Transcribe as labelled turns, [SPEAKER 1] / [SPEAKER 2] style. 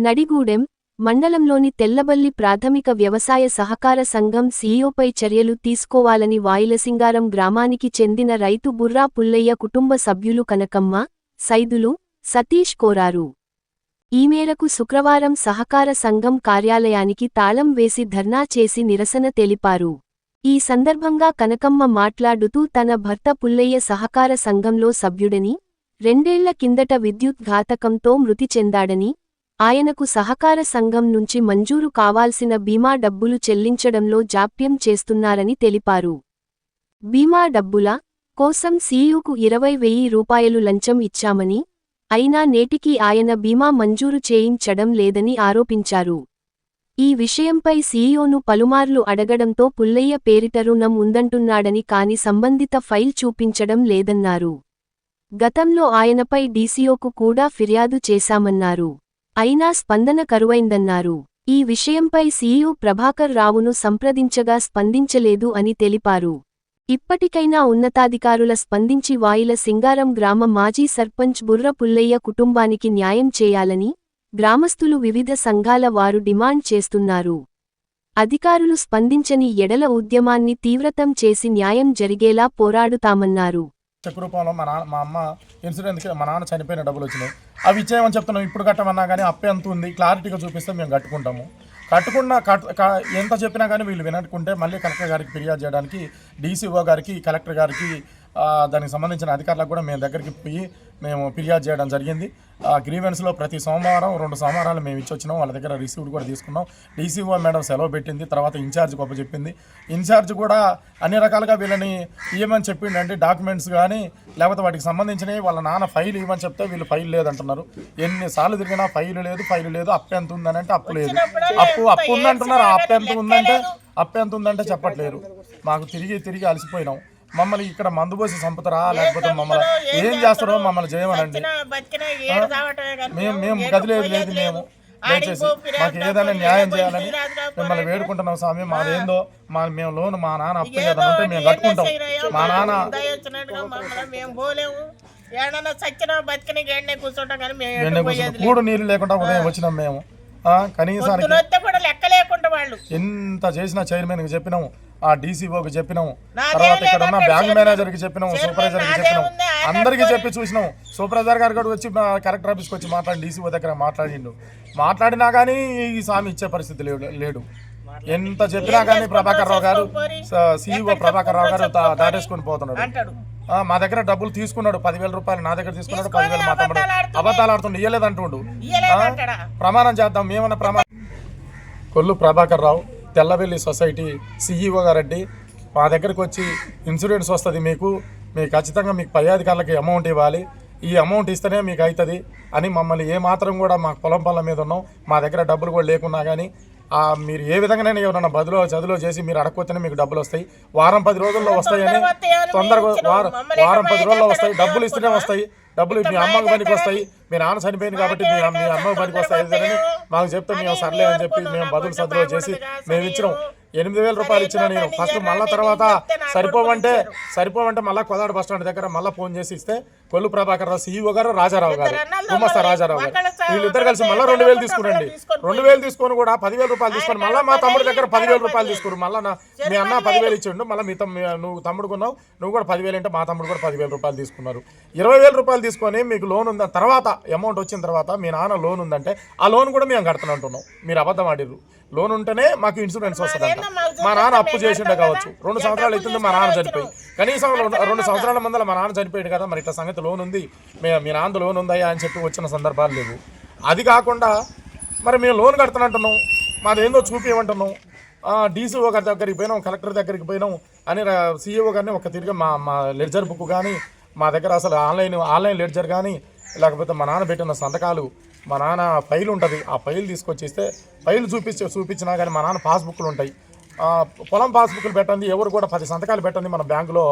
[SPEAKER 1] నడిగూడెం మండలంలోని తెల్లబల్లి ప్రాథమిక వ్యవసాయ సహకార సంఘం సీఈఓపై చర్యలు తీసుకోవాలని వాయిలసింగారం గ్రామానికి చెందిన రైతు బుర్రా పుల్లయ్య కుటుంబ సభ్యులు కనకమ్మ, సైదులు, సతీష్ కోరారు. ఈ మేరకు శుక్రవారం సహకార సంఘం కార్యాలయానికి తాళం వేసి ధర్నా చేసి నిరసన తెలిపారు. ఈ సందర్భంగా కనకమ్మ మాట్లాడుతూ తన భర్త పుల్లయ్య సహకార సంఘంలో సభ్యుడని, 2 ఏళ్ల కిందట విద్యుత్ ఘాతకంతో మృతి చెందాడని, ఆయనకు సహకార సంఘం నుంచి మంజూరు కావాల్సిన బీమా డబ్బులు చెల్లించడంలో జాప్యం చేస్తున్నారని తెలిపారు. బీమా డబ్బుల కోసం సీఈఓకు 20,000 రూపాయలు లంచం ఇచ్చామని, అయినా నేటికీ ఆయన బీమా మంజూరు చేయించడం లేదని ఆరోపించారు. ఈ విషయంపై సీఈఓను పలుమార్లు అడగడంతో పుల్లయ్య పేరిట రుణం ఉందంటున్నాడని కాని సంబంధిత ఫైల్ చూపించడం లేదన్నారు. గతంలో ఆయనపై డీసీఓకు కూడా ఫిర్యాదు చేశామన్నారు. అయినా స్పందన కరువైందన్నారు. ఈ విషయంపై సీఈఓ ప్రభాకర్ రావును సంప్రదించగా స్పందించలేదు అని తెలిపారు. ఇప్పటికైనా ఉన్నతాధికారుల స్పందించి వాయిలసింగారం గ్రామ మాజీ సర్పంచ్ బుర్ర పుల్లయ్య కుటుంబానికి న్యాయం చేయాలని గ్రామస్తులు వివిధ సంఘాల వారు డిమాండ్ చేస్తున్నారు. అధికారులు స్పందించని ఎడల ఉద్యమాన్ని తీవ్రతం చేసి న్యాయం జరిగేలా పోరాడుతామన్నారు.
[SPEAKER 2] చెక్ రూపంలో మా అమ్మ ఇన్సూరెన్స్కి మా నాన్న చనిపోయిన డబ్బులు వచ్చినాయి. అవి ఇచ్చేయమని చెప్తున్నాం. ఇప్పుడు కట్టమన్నా కానీ అప్పు ఎంత ఉంది క్లారిటీగా చూపిస్తే మేము కట్టుకుంటాము. ఎంత చెప్పినా కానీ వీళ్ళు వినట్టుకుంటే మళ్ళీ కలెక్టర్ గారికి ఫిర్యాదు చేయడానికి డీసీఓ గారికి, కలెక్టర్ గారికి, దానికి సంబంధించిన అధికారులకు కూడా మేము దగ్గరికి పోయి మేము ఫిర్యాదు చేయడం జరిగింది. గ్రీవెన్స్లో ప్రతి సోమవారం 2 సోమవారాలు మేము ఇచ్చొచ్చినాం. వాళ్ళ దగ్గర రిసీవ్డ్ కూడా తీసుకున్నాం. డీసీఓ మేడం సెలవు పెట్టింది. తర్వాత ఇన్ఛార్జ్ గొప్ప చెప్పింది. ఇన్ఛార్జ్ కూడా అన్ని రకాలుగా వీళ్ళని ఇవ్వమని చెప్పిండంటే డాక్యుమెంట్స్ కానీ లేకపోతే వాటికి సంబంధించినవి వాళ్ళ నాన్న ఫైల్ ఇవ్వమని చెప్తే వీళ్ళు ఫైల్ లేదంటున్నారు. ఎన్నిసార్లు తిరిగినా ఫైల్ లేదు. అప్పు ఎంత ఉందని అంటే అప్పు లేదు. అప్పు ఉందంటున్నారు. అప్పు ఎంత ఉందంటే చెప్పట్లేరు. మాకు తిరిగి అలసిపోయినాం. మమ్మల్ని ఇక్కడ మందు పోసి చంపుతారా లేకపోతే మమ్మల్ని ఏం చేస్తారో మమ్మల్ని చేయమనండి. మేము గదిలేదు మేము దయచేసి మాకు ఏదైనా న్యాయం చేయాలని మిమ్మల్ని వేడుకుంటున్నాం స్వామి. మాదేందో మేము లోన్ మా నాన్న అప్పు చేద్దామంటే మేము కట్టుకుంటాం. మా నాన్న కూడు నీళ్ళు లేకుండా ఉదయం వచ్చినాం మేము. కనీసానికి ఎంత చేసినా చైర్మన్కి చెప్పినాము, ఆ డీసీఓకి చెప్పినాము, తర్వాత ఇక్కడ ఉన్న బ్యాంక్ మేనేజర్కి చెప్పినాము, సూపర్వైజర్కి చెప్పినాము, అందరికీ చెప్పి చూసినాము. సూపర్వైజర్ గారు కూడా వచ్చి కలెక్టర్ ఆఫీస్కి వచ్చి మాట్లాడి డీసీఓ దగ్గర మాట్లాడినా కానీ ఈ స్వామి ఇచ్చే పరిస్థితి లేడు. ఎంత చెప్పినా కానీ ప్రభాకర్ రావు గారు, సీఈఓ ప్రభాకర్ రావు గారు దాటేసుకొని పోతున్నాడు. మా దగ్గర డబ్బులు తీసుకున్నాడు, 10,000 రూపాయలు నా దగ్గర తీసుకున్నాడు. 10,000 మా తమ్ముడు అబద్ధాలు ఆడుతుండు, ఇయ్యలేదంటుండు. ప్రమాణం చేద్దాం మేమన్నా ప్రమాణం. కొల్లు ప్రభాకర్ రావు, తెల్లబెల్లి సొసైటీ సీఈఓ గారండి. మా దగ్గరకు వచ్చి ఇన్సూరెన్స్ వస్తుంది, మీకు ఖచ్చితంగా మీకు పై అధికారులకి అమౌంట్ ఇవ్వాలి, ఈ అమౌంట్ ఇస్తేనే మీకు అవుతుంది అని మమ్మల్ని ఏమాత్రం కూడా మాకు పొలం పనుల మీద ఉన్నాం, మా దగ్గర డబ్బులు కూడా లేకున్నా కానీ మీరు ఏ విధంగానే ఎవరన్నా చదువులో చేసి మీరు అడగకపోతేనే మీకు డబ్బులు వస్తాయి. వారం 10 రోజుల్లో వస్తాయని తొందరగా వారం 10 రోజుల్లో వస్తాయి. డబ్బులు ఇస్తేనే వస్తాయి. డబ్బులు మీ అమ్మకి పనికి వస్తాయి. మీ నాన్న చనిపోయింది కాబట్టి మీ అమ్మకి పనికి వస్తాయి అని మాకు చెప్తే మేము సర్లే అని చెప్పి మేము బదులు చదువు చేసి మేము ఇచ్చినాం. 8,000 రూపాయలు ఇచ్చిన నేను ఫస్ట్. మళ్ళీ తర్వాత సరిపోవంటే మళ్ళీ కోదాడ బస్ స్టాండ్ దగ్గర మళ్ళీ ఫోన్ చేసి ఇస్తే కొల్లు ప్రభాకర్ రావు, సీఈఓ గారు, రాజారావు గారు, గుమస్తా రాజారావు గారు, వీళ్ళిద్దరు కలిసి మళ్ళీ 2,000 తీసుకురండి. 2,000 తీసుకొని కూడా 10,000 రూపాయలు తీసుకొని మళ్ళీ మా తమ్ముడి దగ్గర 10,000 రూపాయలు తీసుకురు. మళ్ళీ మీ అన్న 10,000 ఇచ్చిండు. మళ్ళీ నువ్వు తమ్ముడు కొన్నావు, నువ్వు కూడా 10,000 అంటే మా తమ్ముడు కూడా 10,000 రూపాయలు తీసుకున్నారు. 20,000 రూపాయలు తీసుకొని మీకు లోన్ ఉందా తర్వాత అమౌంట్ వచ్చిన తర్వాత మీ నాన్న లోన్ ఉందంటే ఆ లోన్ కూడా మేము కడతానంటున్నాం. మీరు అబద్ధం ఆడిర్రు. లోన్ ఉంటేనే మాకు ఇన్సూరెన్స్ వస్తుందంట. మా నాన్న అప్పు చేసిండే కావచ్చు. 2 సంవత్సరాలు అవుతుంది మా నాన్న చనిపోయి. కనీసం 2 సంవత్సరాల ముందర మా నాన్న చనిపోయాడు కదా, మరి ఇట్లా సంగతి లోన్ ఉంది, మీ నాన్న లోన్ ఉందా అని చెప్పి వచ్చిన సందర్భాలు లేవు. అది కాకుండా మరి మేము లోన్ కడతానంటున్నాం, మాదేందో చూపించమంటున్నాం. డీసీఓ గారి దగ్గరికి పోయినాం, కలెక్టర్ దగ్గరికి పోయినాం అని సీఈఓ గారిని ఒక తిరిగి మా లెడ్జర్ బుక్ కానీ మా దగ్గర అసలు ఆన్లైన్ లెడ్జర్ కానీ లేకపోతే మా నాన్న పెట్టిన సంతకాలు, మా నాన్న ఫైల్ ఉంటుంది, ఆ ఫైల్ తీసుకొచ్చేస్తే ఫైల్ చూపించినా కానీ మా నాన్న పాస్బుక్లు ఉంటాయి. పొలం పాస్బుక్లు పెట్టండి, ఎవరు కూడా 10 సంతకాలు పెట్టండి మన బ్యాంకులో